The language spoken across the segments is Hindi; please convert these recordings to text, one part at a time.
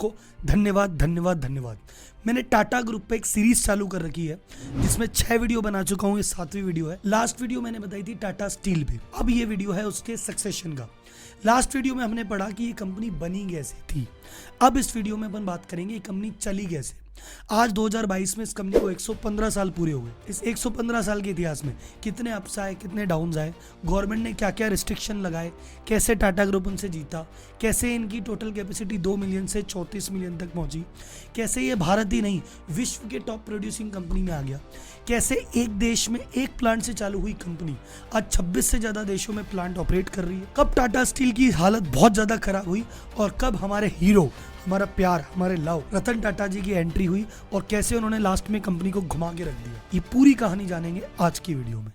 सबको धन्यवाद धन्यवाद धन्यवाद। मैंने टाटा ग्रुप पे एक सीरीज चालू कर रखी है जिसमें 6 वीडियो बना चुका हूँ, ये 7वीं वीडियो है। लास्ट वीडियो मैंने बताई थी टाटा स्टील पे, अब ये वीडियो है उसके सक्सेशन का। लास्ट वीडियो में हमने पढ़ा कि ये कंपनी बनी कैसे थी, अब इस वीडियो में अपन बात करेंगे ये कंपनी चली कैसे। आज 2022 में इस कंपनी को 115 साल पूरे हो गए। इस 115 साल के इतिहास में कितने अप्स आए, कितने डाउन्स आए, गवर्नमेंट ने क्या क्या रिस्ट्रिक्शन लगाए, कैसे टाटा ग्रुप उनसे जीता, कैसे इनकी टोटल कैपेसिटी 2 मिलियन से 34 मिलियन तक पहुंची, कैसे ये भारत ही नहीं विश्व के टॉप प्रोड्यूसिंग कंपनी में आ गया, कैसे एक देश में एक प्लांट से चालू हुई कंपनी आज 26 से ज़्यादा देशों में प्लांट ऑपरेट कर रही है, कब टाटा स्टील की हालत बहुत ज़्यादा खराब हुई और कब हमारे हीरो, हमारा प्यार, हमारे लव रतन टाटा जी की एंट्री हुई और कैसे उन्होंने लास्ट में कंपनी को घुमा के रख दिया। ये पूरी कहानी जानेंगे आज की वीडियो में।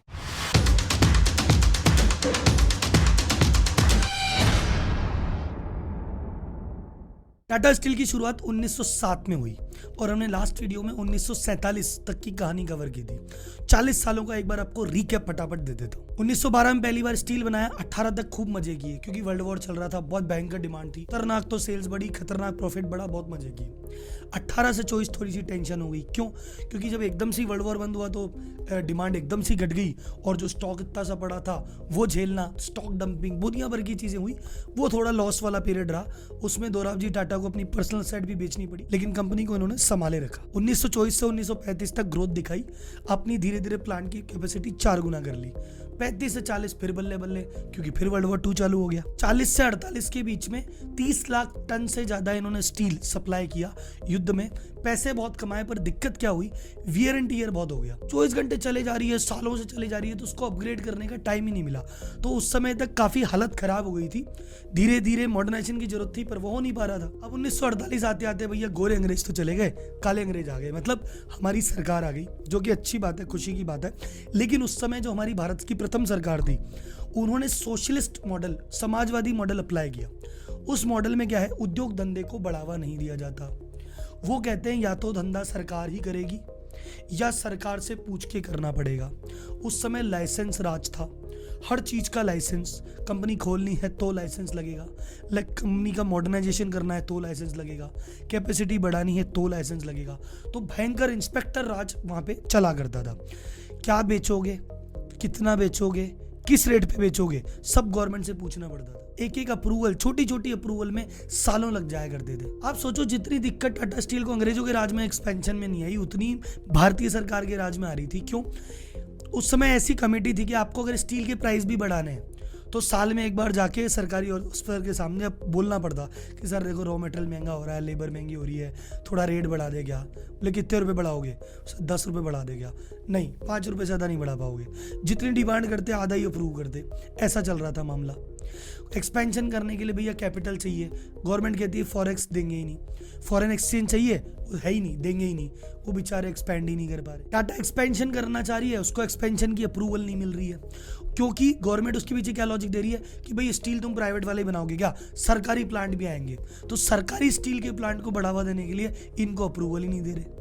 टाटा स्टील की शुरुआत 1907 में हुई और हमने लास्ट वीडियो में 1947 तक की कहानी कवर की थी। 40 सालों का एक बार आपको रिकैप फटाफट दे देता हूँ। 1912 में पहली बार स्टील बनाया, 18 तक खूब मजे किए क्योंकि वर्ल्ड वॉर चल रहा था, बहुत भयंकर डिमांड थी, खतरनाक तो सेल्स बढ़ी, खतरनाक प्रॉफिट बढ़ा, बहुत मजे किए। 18 से 24 थोड़ी सी टेंशन हो गई, क्यों? क्योंकि जब एकदम से वर्ल्ड वॉर बंद हुआ तो डिमांड एकदम से घट गई और जो स्टॉक इतना सा पड़ा था वो झेलना, स्टॉक डंपिंग, दुनिया भर की चीजें हुई, वो थोड़ा लॉस वाला पीरियड रहा। उसमें दोराब जी टाटा को अपनी पर्सनल साइड भी बेचनी पड़ी, लेकिन कंपनी को इन्होंने संभाले रखा। 1924 से 1935 तक ग्रोथ दिखाई, अपनी धीरे धीरे प्लांट की कैपेसिटी 4 गुना कर ली। 35 से 40 फिर बल्ले बल्ले, क्योंकि फिर वर्ल्ड वॉर 2 चालू हो गया। 40 से 48 के बीच में 30 लाख टन से ज्यादा इन्होंने स्टील सप्लाई किया युद्ध में। पैसे बहुत कमाए, पर दिक्कत क्या हुई, वियर एंड टियर बहुत हो गया। 24 घंटे चले जा रही है, सालों से चले जा रही है, तो उसको अपग्रेड करने का टाइम ही नहीं मिला। तो उस समय तक काफी हालत खराब हो गई थी। धीरे धीरे मॉडर्नाइजेशन की जरूरत थी, पर वो हो नहीं पा रहा था। अब 1948 आते आते भैया गोरे अंग्रेज तो चले गए, काले अंग्रेज आ गए, मतलब हमारी सरकार आ गई, जो कि अच्छी बात है, खुशी की बात है। लेकिन उस समय जो हमारी भारत की प्रथम सरकार थी, उन्होंने socialist model, Samajwadi model apply किया। उस मॉडल में क्या है, उद्योग धंधे को बढ़ावा नहीं दिया जाता। वो कहते हैं या तो धंधा सरकार ही करेगी या सरकार से पूछ के करना पड़ेगा। उस समय लाइसेंस राज था, हर चीज का लाइसेंस, कंपनी खोलनी है तो लाइसेंस लगेगा, कंपनी का मॉडर्नाइजेशन करना है तो लाइसेंस लगेगा, कैपेसिटी बढ़ानी है तो लाइसेंस लगेगा। तो भयंकर इंस्पेक्टर राज वहां पे चला करता था। क्या बेचोगे, कितना बेचोगे, किस रेट पे बेचोगे, सब गवर्नमेंट से पूछना पड़ता था। एक एक अप्रूवल, छोटी छोटी अप्रूवल में सालों लग जाया करते थे। आप सोचो जितनी दिक्कत टाटा स्टील को अंग्रेजों के राज में एक्सपेंशन में नहीं आई, उतनी भारतीय सरकार के राज में आ रही थी। क्यों? उस समय ऐसी कमेटी थी कि आपको अगर स्टील के प्राइस भी बढ़ाने हैं तो साल में एक बार जाके सरकारी ऑफिसर के सामने बोलना पड़ता कि सर देखो रॉ मटेरियल महंगा हो रहा है, लेबर महंगी हो रही है, थोड़ा रेट बढ़ा दे क्या। बोले कितने रुपए बढ़ाओगे? 10 रुपए बढ़ा दे क्या? नहीं, 5 रुपए से ज़्यादा नहीं बढ़ा पाओगे। जितनी डिमांड करते आधा ही अप्रूव करते, ऐसा चल रहा था मामला। एक्सपेंशन करने के लिए भैया कैपिटल चाहिए, गवर्नमेंट कहती है फॉरेक्स देंगे ही नहीं, फॉरेन एक्सचेंज चाहिए, है ही नहीं, देंगे ही नहीं, वो बेचारे एक्सपेंड ही नहीं कर पा रहे। टाटा एक्सपेंशन करना चाह रही है, उसको एक्सपेंशन की अप्रूवल नहीं मिल रही है, क्योंकि गवर्नमेंट उसके पीछे क्या लॉजिक दे रही है कि भाई स्टील तुम प्राइवेट वाले बनाओगे क्या, सरकारी प्लांट भी आएंगे। तो सरकारी स्टील के प्लांट को बढ़ावा देने के लिए इनको अप्रूवल ही नहीं दे रहे।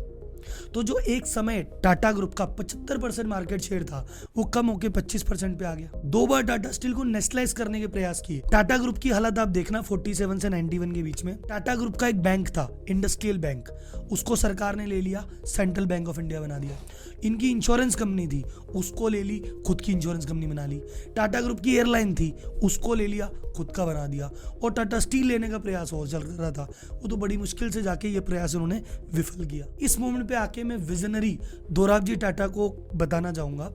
तो जो एक समय टाटा ग्रुप का 75% मार्केट शेयर था, वो कम होकर 25% पे आ गया। 2 बार टाटा स्टील को नेशनलाइज करने के प्रयास किए। टाटा ग्रुप की हालत आप देखना 47 से 91 के बीच में। टाटा ग्रुप का एक बैंक था, इंडस्ट्रियल बैंक, उसको सरकार ने ले लिया, सेंट्रल बैंक ऑफ इंडिया बना दिया। इनकी इंश्योरेंस कंपनी थी, उसको ले ली, खुद की इंश्योरेंस कंपनी बना ली। टाटा ग्रुप की एयरलाइन थी, उसको ले लिया, खुद का बना दिया। और टाटा स्टील लेने का प्रयास और चल रहा था, वो तो बड़ी मुश्किल से जाके ये प्रयास उन्होंने विफल किया। इस मोमेंट पे आके मैं विजनरी दोराब जी टाटा को बताना चाहूंगा।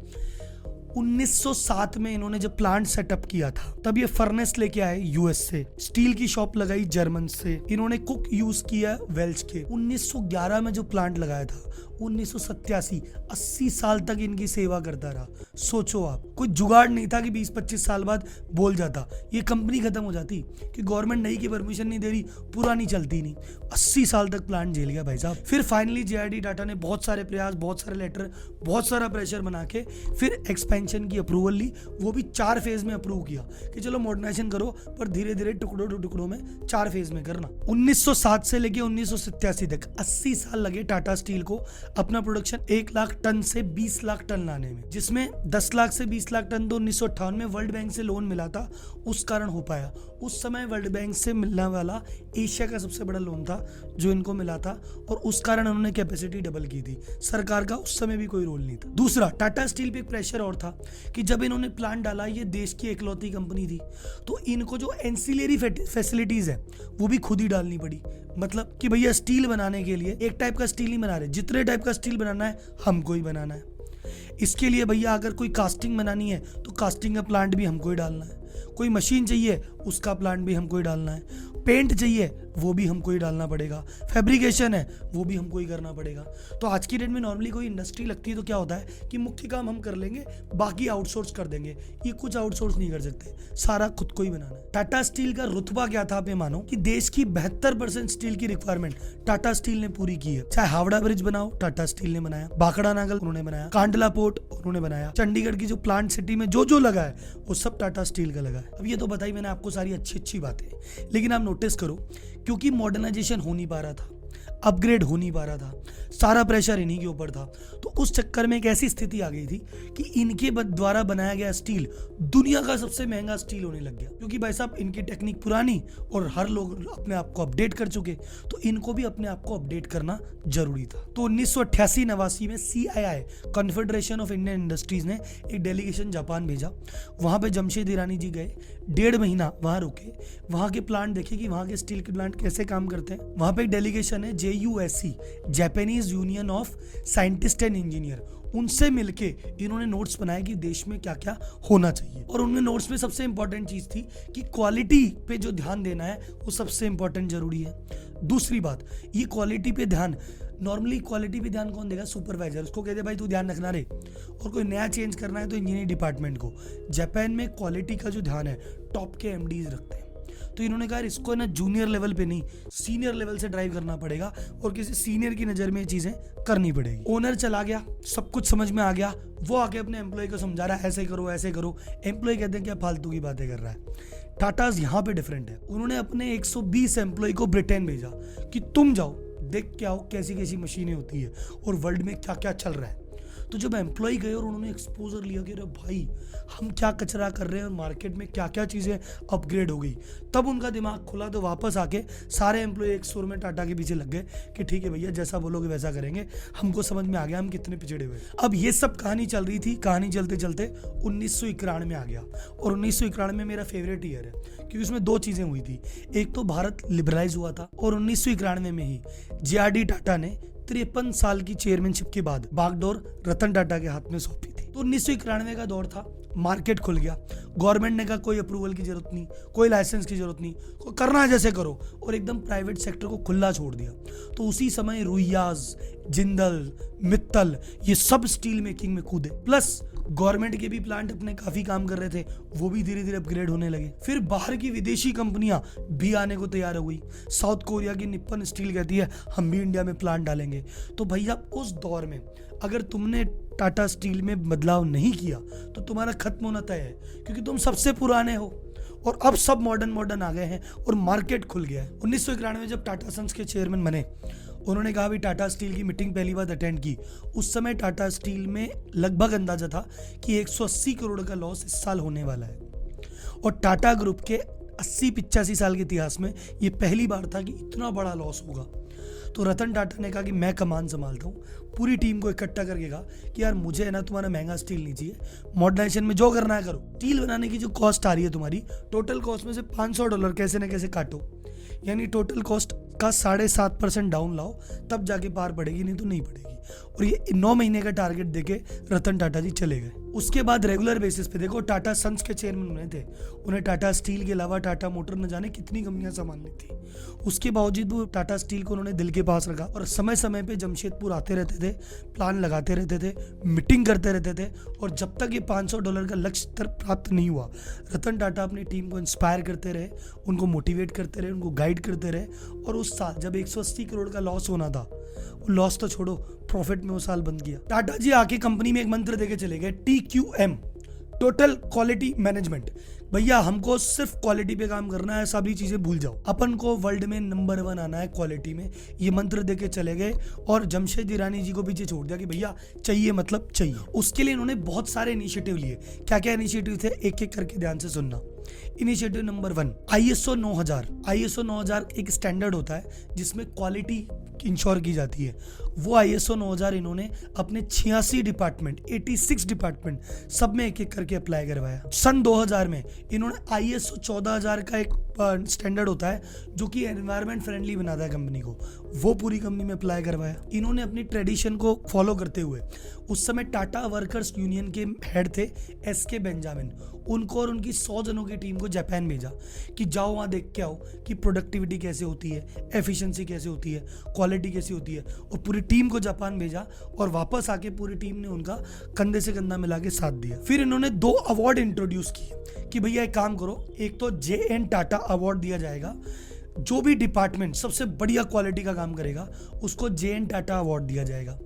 1907 में इन्होंने जब प्लांट सेटअप किया था, तब ये फर्नेस लेके आए यूएस से, स्टील की शॉप लगाई जर्मन से, इन्होंने कुक यूज किया वेल्च के। 1911 में जो प्लांट लगाया था, 1987 80 साल तक इनकी सेवा करता रहा। सोचो आप, कोई जुगाड़ नहीं था कि 20-25 साल बाद बोल जाता, ये कंपनी खत्म हो जाती, कि गवर्नमेंट नई की परमिशन नहीं दे रही, पुरानी चलती नहीं। 80 साल तक प्लांट झेल गया भाई साहब। फिर फाइनली जेआरडी टाटा ने बहुत सारे प्रयास, बहुत सारे लेटर, बहुत सारा प्रेशर बना के फिर एक्सपेंशन एक्सपेंशन की अप्रूवल ली, वो भी 4 फेज में अप्रूव किया कि चलो मॉडर्नाइजेशन करो पर धीरे धीरे टुकड़ों में 4 फेज में करना। 1907 से लेके 1987 तक 80 साल लगे टाटा स्टील को अपना प्रोडक्शन 1 लाख टन से 20 लाख टन लाने में, जिसमें 10 लाख से 20 लाख टन तो 1958 में वर्ल्ड बैंक से लोन मिला था, उस कारण हो पाया। उस समय वर्ल्ड बैंक से मिलने वाला एशिया का सबसे बड़ा लोन था जो इनको मिला था, और उस कारण उन्होंने कैपेसिटी डबल की थी। सरकार का उस समय भी कोई रोल नहीं था। दूसरा, टाटा स्टील पे एक प्रेशर और था कि जब इन्होंने प्लांट डाला, ये देश की इकलौती कंपनी थी, तो इनको जो एंसिलरी फैसिलिटीज है वो भी खुद ही डालनी पड़ी। मतलब कि भैया स्टील बनाने के लिए एक टाइप का स्टील नहीं बना रहे, जितने टाइप का स्टील बनाना है हमको ही बनाना है। इसके लिए भैया अगर कोई कास्टिंग बनानी है तो कास्टिंग का प्लांट भी हमको ही डालना है, कोई मशीन चाहिए उसका प्लांट भी हमको ही डालना है, पेंट चाहिए वो भी हमको ही डालना पड़ेगा, फैब्रिकेशन है वो भी हमको ही करना पड़ेगा। तो आज की डेट में नॉर्मली कोई इंडस्ट्री लगती है तो क्या होता है कि मुख्य काम हम कर लेंगे, बाकी आउटसोर्स कर देंगे। ये कुछ आउटसोर्स नहीं कर सकते, सारा खुद को ही बनाना है। टाटा स्टील का रुतबा क्या था, आप ये मानो कि देश की 72% स्टील की रिक्वायरमेंट टाटा स्टील ने पूरी की है। चाहे हावड़ा ब्रिज बनाओ, टाटा स्टील ने बनाया, बाकड़ा नागल उन्होंने बनाया, कांडला पोर्ट उन्होंने बनाया, चंडीगढ़ की जो प्लांट सिटी में जो लगा है वो सब टाटा स्टील का लगा है। अब ये तो बताई मैंने आपको सारी अच्छी बातें, लेकिन आप नोटिस करो क्योंकि मॉडर्नाइजेशन हो नहीं पा रहा था, अपग्रेड हो नहीं पा रहा था, सारा प्रेशर इन्हीं के ऊपर था, तो उस चक्कर में एक ऐसी स्थिति आ गई थी कि इनके द्वारा बनाया गया स्टील दुनिया का सबसे महंगा स्टील होने लग गया। क्योंकि भाई साहब इनकी टेक्निक पुरानी और हर लोग अपने आप को अपडेट कर चुके, तो इनको भी अपने आप को अपडेट करना जरूरी था। तो 1988-89 में CII confederation of Indian industries ने एक डेलीगेशन जापान भेजा। वहां पे जमशेद ईरानी जी गए, 1.5 महीना वहां रुके, वहां के प्लांट देखे कि वहां के स्टील के प्लांट कैसे काम करते हैं। वहां पे एक डेलीगेशन है JUSC, Japanese union of scientist and engineer, उनसे मिलके इन्होंने नोट्स बनाए कि देश में क्या क्या होना चाहिए। और उनमें नोट्स में सबसे इंपॉर्टेंट चीज थी कि क्वालिटी पे जो ध्यान देना है वो सबसे इंपॉर्टेंट जरूरी है। दूसरी बात, ये क्वालिटी पे ध्यान, नॉर्मली क्वालिटी पे ध्यान कौन देगा, सुपरवाइजर, उसको कहते भाई तू ध्यान रखना रे, और कोई नया चेंज करना है तो इंजीनियरिंग डिपार्टमेंट को। जापान में क्वालिटी का जो ध्यान है टॉप के MDs रखते हैं, तो इन्होंने कहा इसको ना जूनियर लेवल पे नहीं, सीनियर लेवल से ड्राइव करना पड़ेगा और किसी सीनियर की नज़र में ये चीज़ें करनी पड़ेगी। ओनर चला गया, सब कुछ समझ में आ गया, वो आके अपने एम्प्लॉय को समझा रहा है ऐसे करो ऐसे करो। एम्प्लॉय कहते हैं क्या फालतू की बातें कर रहा है। टाटाज यहाँ पे डिफरेंट है, उन्होंने अपने 120 एम्प्लॉय को ब्रिटेन भेजा कि तुम जाओ देख के आओ कैसी कैसी मशीनें होती है और वर्ल्ड में क्या क्या चल रहा है। तो जब एम्प्लॉय गए और उन्होंने एक्सपोजर लिया कि अरे भाई हम क्या कचरा कर रहे हैं और मार्केट में क्या क्या चीज़ें अपग्रेड हो गई, तब उनका दिमाग खुला। तो वापस आके सारे एम्प्लॉय एक सुर में टाटा के पीछे लग गए कि ठीक है भैया जैसा बोलोगे वैसा करेंगे, हमको समझ में आ गया हम कितने पिछड़े हुए। अब ये सब कहानी चल रही थी, कहानी चलते चलते 1991 में आ गया, और 1991 में मेरा फेवरेट ईयर है क्योंकि उसमें 2 चीज़ें हुई थी। एक तो भारत लिबरलाइज हुआ था, और 1991 में ही JRD टाटा ने 53 साल की चेयरमैनशिप के बाद बागडोर रतन टाटा के हाथ में सौंपी थी। तो 1991 का दौर था, मार्केट खुल गया, गवर्नमेंट ने कहा कोई अप्रूवल की जरूरत नहीं, कोई लाइसेंस की जरूरत नहीं, कोई करना है जैसे करो, और एकदम प्राइवेट सेक्टर को खुला छोड़ दिया। तो उसी समय रुइयाज, जिंदल, मित्तल ये सब स्टील मेकिंग में कूदे, प्लस गवर्नमेंट के भी प्लांट अपने काफी काम कर रहे थे, वो भी धीरे धीरे अपग्रेड होने लगे। फिर बाहर की विदेशी कंपनियां भी आने को तैयार हो गई। साउथ कोरिया की निप्पन स्टील कहती है हम भी इंडिया में प्लांट डालेंगे। तो भैया उस दौर में अगर तुमने टाटा स्टील में बदलाव नहीं किया तो तुम्हारा खत्म होना तय है, क्योंकि तुम सबसे पुराने हो और अब सब मॉडर्न आ गए हैं और मार्केट खुल गया है। 1991 में जब टाटा सन्स के चेयरमैन बने, उन्होंने कहा भी टाटा स्टील की मीटिंग पहली बार अटेंड की। उस समय टाटा स्टील में लगभग अंदाजा था कि 180 करोड़ का लॉस इस साल होने वाला है, और टाटा ग्रुप के 80-85 साल के इतिहास में ये पहली बार था कि इतना बड़ा लॉस होगा। तो रतन टाटा ने कहा कि मैं कमान संभालता हूँ, पूरी टीम को इकट्ठा करके कहा कि यार मुझे है ना तुम्हारा महंगा स्टील नहीं चाहिए, मॉडर्नाइजेशन में जो करना है करो। स्टील बनाने की जो कॉस्ट आ रही है तुम्हारी, टोटल कॉस्ट में से $500 कैसे न कैसे काटो, यानी टोटल कॉस्ट का 7.5% डाउन लाओ, तब जाके पार पड़ेगी, नहीं तो नहीं पड़ेगी। और ये 9 महीने का टारगेट देके रतन टाटा जी चले गए। उसके बाद रेगुलर बेसिस पे देखो टाटा सन्स के चेयरमैन बने थे, उन्हें टाटा स्टील के अलावा टाटा मोटर न जाने कितनी कंपनियां संभालनी थी। उसके बावजूद वो टाटा स्टील को उन्होंने दिल के पास रखा और समय समय पे जमशेदपुर आते रहते थे, प्लान लगाते रहते थे, मीटिंग करते रहते थे, और जब तक ये $500 का लक्ष्य स्तर प्राप्त नहीं हुआ, रतन टाटा अपनी टीम को इंस्पायर करते रहे, उनको मोटिवेट करते रहे, उनको गाइड करते रहे। और उस साल जब 180 करोड़ का लॉस होना था, वो लॉस तो छोड़ो, प्रॉफिट में वो साल बंद किया। टाटा जी आके कंपनी में एक मंत्र देके चले गए, TQM, टोटल क्वालिटी मैनेजमेंट। भैया हमको सिर्फ क्वालिटी पे काम करना है, सभी चीजें भूल जाओ, अपन को वर्ल्ड में नंबर 1 आना है क्वालिटी में। ये मंत्र देके चले गए और जमशेद ईरानी जी को पीछे छोड़ दिया कि भैया चाहिए मतलब चाहिए। उसके लिए इन्होंने बहुत सारे इनिशिएटिव लिए। क्या क्या इनिशिएटिव थे, एक एक करके ध्यान से सुनना। Initiative number 1, ISO 9000। ISO 9000 एक स्टैंडर्ड होता है जिसमें क्वालिटी इंश्योर की जाती है। वो ISO 9000 इन्होंने अपने 86 डिपार्टमेंट, 86 डिपार्टमेंट सब में एक एक करके अप्लाई करवाया। सन 2000 में इन्होंने ISO 14000 का एक स्टैंडर्ड होता है जो कि एनवायरनमेंट फ्रेंडली बनाता है कंपनी को, वो पूरी कंपनी में अप्लाई करवाया। इन्होंने अपनी ट्रेडिशन को फॉलो करते हुए, उस समय टाटा वर्कर्स यूनियन के हेड थे SK बेंजामिन, उनको और उनकी 100 जनों की टीम को जापान भेजा कि जाओ वहाँ देख के आओ कि प्रोडक्टिविटी कैसे होती है, एफिशिएंसी कैसे होती है, क्वालिटी कैसी होती है। और पूरी टीम को जापान भेजा और वापस आके पूरी टीम ने उनका कंधे से कंधा मिला के साथ दिया। फिर इन्होंने 2 अवार्ड इंट्रोड्यूस किए कि भैया एक काम करो, एक तो JN टाटा अवार्ड दिया जाएगा, जो भी डिपार्टमेंट सबसे बढ़िया क्वालिटी का काम करेगा उसको JN टाटा अवार्ड दिया जाएगा,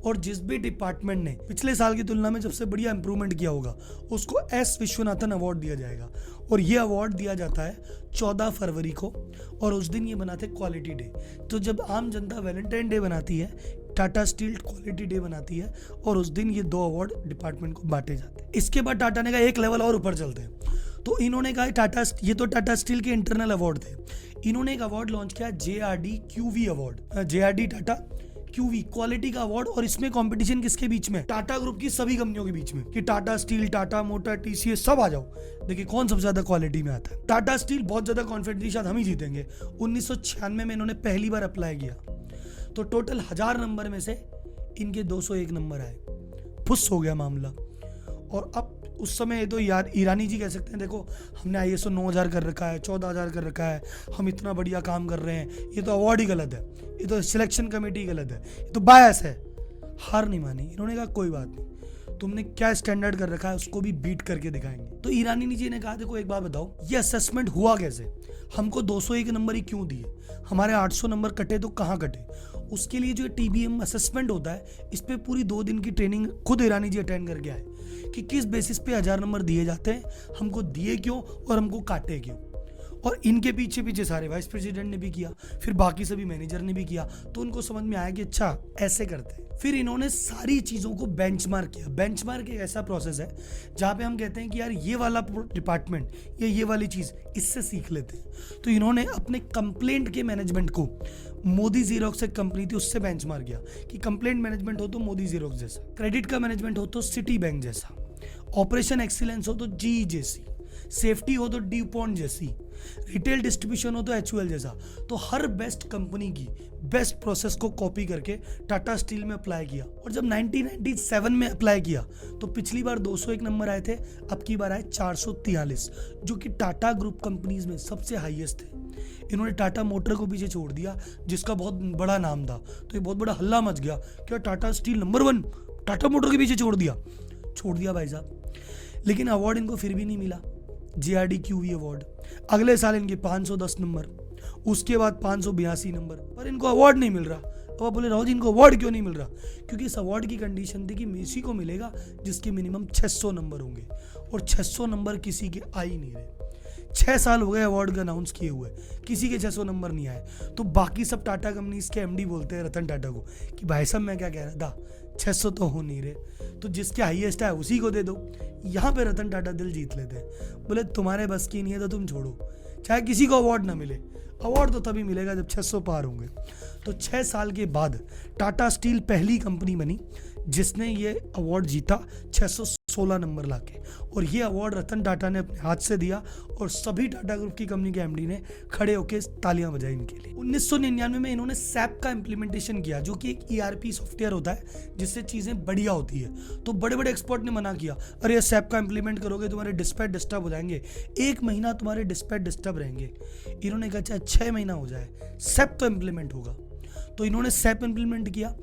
और जिस भी डिपार्टमेंट ने पिछले साल की तुलना में सबसे बढ़िया इंप्रूवमेंट किया होगा उसको S विश्वनाथन अवार्ड दिया जाएगा। और ये अवार्ड दिया जाता है 14 फरवरी को, और उस दिन ये बनाते क्वालिटी डे। तो जब आम जनता वैलेंटाइन डे बनाती है, टाटा स्टील क्वालिटी डे बनाती है, और उस दिन ये 2 अवार्ड डिपार्टमेंट को बांटे जाते हैं। इसके बाद टाटा ने कहा एक लेवल और ऊपर चलते हैं, तो इन्होंने कहा ये तो टाटा स्टील के इंटरनल अवार्ड थे, इन्होंने एक अवार्ड लॉन्च किया JRD QV award, JRD Tata QV quality का अवार्ड। और इसमें कंपटीशन किसके बीच में, टाटा ग्रुप की सभी कंपनियों के बीच में, कि Tata steel, Tata motor, TCS सब आ जाओ, देखिए कौन सबसे ज्यादा क्वालिटी में आता है। टाटा स्टील बहुत ज्यादा कॉन्फिडेंट, शायद हम ही जीतेंगे। 1996 में इन्होंने पहली बार अप्लाई किया, तो टोटल 1000 नंबर में से इनके 201 नंबर आए, फुस हो गया मामला। और अब उस समय तो यार ईरानी जी कह सकते हैं देखो हमने ISO 9000 कर रखा है, 14000 कर रखा है, हम इतना बढ़िया काम कर रहे हैं, ये तो अवार्ड ही गलत है, ये तो सिलेक्शन कमेटी गलत है, ये तो बायस है। हार नहीं मानी, इन्होंने कहा कोई बात नहीं, तुमने क्या स्टैंडर्ड कर रखा है उसको भी बीट करके दिखाएंगे। तो ईरानी जी ने कहा देखो एक बात बताओ, ये असेसमेंट हुआ कैसे, हमको 201 नंबर ही क्यों दिए, हमारे 800 नंबर कटे तो कहाँ कटे। उसके लिए जो TBM असेसमेंट होता है, इस पे पूरी 2 दिन की ट्रेनिंग खुद ईरानी जी अटेंड करके आए कि किस बेसिस पे 1000 नंबर दिए जाते हैं, हमको दिए क्यों और हमको काटे क्यों। और इनके पीछे पीछे सारे वाइस प्रेसिडेंट ने भी किया, फिर बाकी सभी मैनेजर ने भी किया, तो उनको समझ में आया कि अच्छा ऐसे करते हैं। फिर इन्होंने सारी चीज़ों को बेंचमार्क किया। बेंचमार्क एक ऐसा प्रोसेस है जहाँ पे हम कहते हैं कि यार ये वाला डिपार्टमेंट या ये वाली चीज़ इससे सीख लेते हैं। तो इन्होंने अपने कंप्लेंट के मैनेजमेंट को मोदी जीरोक्स एक कंपनी थी उससे बेंचमार्क किया कि कंप्लेंट मैनेजमेंट हो तो मोदी जीरोक्स जैसा, क्रेडिट का मैनेजमेंट हो तो सिटी बैंक जैसा, ऑपरेशन एक्सीलेंस हो तो GE जैसी, सेफ्टी हो तो ड्यूपॉन्ट जैसी, रिटेल डिस्ट्रीब्यूशन हो तो HUL जैसा। तो हर बेस्ट कंपनी की बेस्ट प्रोसेस को कॉपी करके टाटा स्टील में अप्लाई किया। और जब 1997 में अप्लाई किया तो पिछली बार 201 नंबर आए थे, अब की बार आए 443, जो कि टाटा ग्रुप कंपनीज में सबसे हाईएस्ट थे। इन्होंने टाटा मोटर को पीछे छोड़ दिया जिसका बहुत बड़ा नाम था, तो ये बहुत बड़ा हल्ला मच गया क्या Tata steel number 1 Tata motor के पीछे छोड़ दिया भाई साहब। लेकिन अवार्ड इनको फिर भी नहीं मिला, JRD QV अवार्ड। अगले साल इनके 510 नंबर, उसके बाद 582 नंबर, पर इनको अवार्ड नहीं मिल रहा। अब आप बोले राहुल जी इनको अवार्ड क्यों नहीं मिल रहा, क्योंकि इस अवार्ड की कंडीशन थी कि इसी को मिलेगा जिसके मिनिमम 600 नंबर होंगे, और 600 नंबर किसी के आ ही नहीं रहे। 6 साल हो गए अवार्ड का अनाउंस किए हुए, किसी के 600 नंबर नहीं आए। तो बाकी सब टाटा कंपनीज के MD बोलते हैं रतन टाटा को कि भाई साहब मैं क्या कह रहा था, 600 तो हो नहीं रहे, तो जिसके हाईएस्ट है उसी को दे दो। यहाँ पे रतन टाटा दिल जीत लेते हैं, बोले तुम्हारे बस की नहीं है तो तुम छोड़ो, चाहे किसी को अवार्ड ना मिले, अवार्ड तो तभी मिलेगा जब 600 पार होंगे। तो 6 साल के बाद टाटा स्टील पहली कंपनी बनी जिसने ये अवार्ड जीता 616 नंबर लाके, और ये अवार्ड रतन टाटा ने अपने हाथ से दिया, और सभी टाटा ग्रुप की कंपनी के MD ने खड़े होकर तालियां बजाई इनके लिए। 1999 में इन्होंने SAP का इम्प्लीमेंटेशन किया, जो कि एक ERP सॉफ्टवेयर होता है जिससे चीज़ें बढ़िया होती है। तो बड़े बड़े एक्सपर्ट ने मना किया, अरे SAP का इम्प्लीमेंट करोगे तुम्हारे डिस्पैच डिस्टर्ब हो जाएंगे, 1 महीना तुम्हारे डिस्पैच डिस्टर्ब रहेंगे। इन्होंने कहा चाहे 6 महीना हो जाए SAP तो इम्प्लीमेंट होगा। तो इन्होंने SAP इम्प्लीमेंट किया,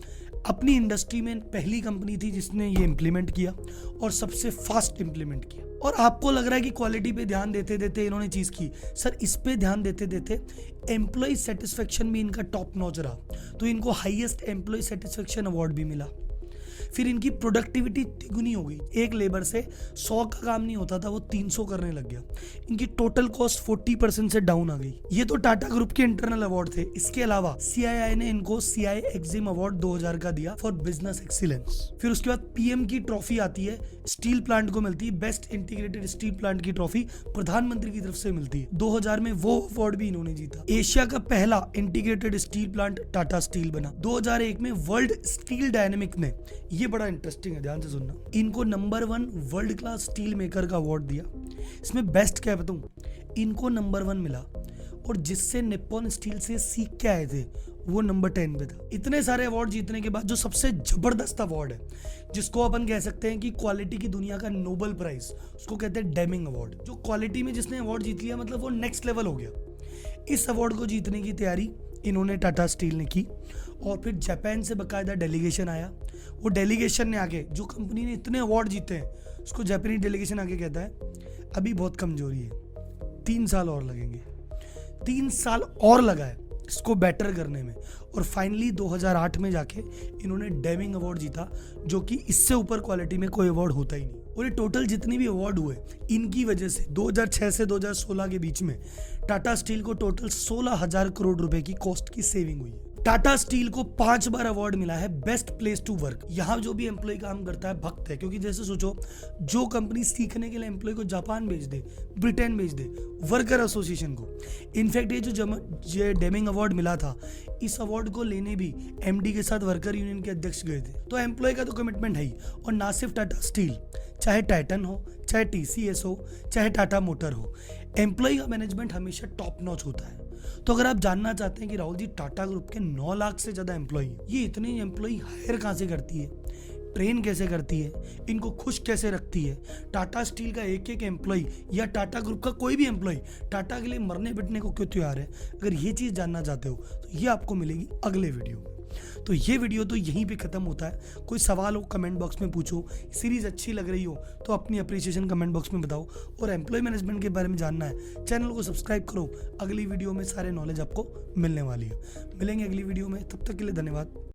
अपनी इंडस्ट्री में पहली कंपनी थी जिसने ये इम्प्लीमेंट किया, और सबसे फास्ट इम्प्लीमेंट किया। और आपको लग रहा है कि क्वालिटी पे ध्यान देते देते इन्होंने चीज़ की, सर इस पे ध्यान देते देते एम्प्लॉय सेटिस्फेक्शन भी इनका टॉप नॉच रहा, तो इनको हाईएस्ट एम्प्लॉय सेटिस्फेक्शन अवार्ड भी मिला। फिर इनकी प्रोडक्टिविटी तिगुनी हो गई, एक लेबर से 100 का काम नहीं होता था, वो 300 करने लग गया। इनकी टोटल कॉस्ट 40% से डाउन आ गई। ये तो टाटा ग्रुप के इंटरनल अवार्ड थे। इसके अलावा CII ने इनको CII एक्जिम अवार्ड 2000 का दिया फॉर बिजनेस एक्सीलेंस। फिर उसके बाद PM की ट्रॉफी आती है, स्टील प्लांट को मिलती है, बेस्ट इंटीग्रेटेड स्टील प्लांट की ट्रॉफी प्रधानमंत्री की तरफ से मिलती है। 2000 में वो अवार्ड भी इन्होंने जीता। एशिया का पहला integrated steel plant Tata steel बना। 2001 में वर्ल्ड स्टील डायनेमिक ने, ये बड़ा इंटरेस्टिंग है, ध्यान से सुनना, इनको number 1 world class steel maker का अवार्ड दिया। इसमें बेस्ट क्या बताऊं, इनको नंबर 1 मिला, और जिससे निप्पॉन स्टील से सीख के आए थे वो नंबर 10 पे था। इतने सारे अवार्ड जीतने के बाद जो सबसे जबरदस्त अवार्ड है, जिसको अपन कह सकते हैं कि क्वालिटी की दुनिया का नोबेल प्राइज, उसको कहते हैं डेमिंग अवार्ड। जो क्वालिटी में जिसने अवार्ड जीत लिया, मतलब वो नेक्स्ट लेवल हो गया। इस अवार्ड को जीतने की तैयारी इन्होंने टाटा स्टील ने की, और फिर जापान से बाकायदा डेलीगेशन आया। वो डेलीगेशन ने आके, जो कंपनी ने इतने अवार्ड जीते हैं, उसको जापानी डेलीगेशन आके कहता है अभी बहुत कमजोरी है, 3 साल और लगेंगे। 3 साल और लगा है इसको बेटर करने में, और फाइनली 2008 में जाके इन्होंने डेमिंग अवार्ड जीता, जो कि इससे ऊपर क्वालिटी में कोई अवार्ड होता ही नहीं। और ये टोटल जितने भी अवार्ड हुए, इनकी वजह से 2006 से 2016 के बीच में टाटा स्टील को टोटल 16,000 करोड़ रुपए की कॉस्ट की सेविंग हुई है। टाटा स्टील को 5 बार अवार्ड मिला है बेस्ट प्लेस टू वर्क। यहाँ जो भी एम्प्लॉय काम करता है भक्त है, क्योंकि जैसे सोचो, जो कंपनी सीखने के लिए एम्प्लॉय को जापान भेज दे, ब्रिटेन भेज दे, वर्कर एसोसिएशन को। इनफैक्ट ये जो डेमिंग अवार्ड मिला था, इस अवार्ड को लेने भी MD के साथ वर्कर यूनियन के अध्यक्ष गए थे। तो एम्प्लॉय का तो कमिटमेंट है ही, और ना सिर्फ टाटा स्टील, चाहे टाइटन हो, चाहे TCS हो, चाहे टाटा मोटर हो, एम्प्लॉय का मैनेजमेंट हमेशा टॉप नॉच होता है। तो अगर आप जानना चाहते हैं कि राहुल जी टाटा ग्रुप के 9 लाख से ज्यादा एम्प्लॉय, ये इतने एम्प्लॉय हायर कहां से करती है, ट्रेन कैसे करती है, इनको खुश कैसे रखती है, टाटा स्टील का एक एक एम्प्लॉय या टाटा ग्रुप का कोई भी एम्प्लॉय टाटा के लिए मरने पिटने को क्यों तैयार है, अगर ये चीज़ जानना चाहते हो तो ये आपको मिलेगी अगले वीडियो में। तो ये वीडियो तो यहीं पे खत्म होता है। कोई सवाल हो कमेंट बॉक्स में पूछो, सीरीज अच्छी लग रही हो तो अपनी अप्रिसिएशन कमेंट बॉक्स में बताओ, और एम्प्लॉय मैनेजमेंट के बारे में जानना है चैनल को सब्सक्राइब करो। अगली वीडियो में सारे नॉलेज आपको मिलने वाली है। मिलेंगे अगली वीडियो में, तब तक के लिए धन्यवाद।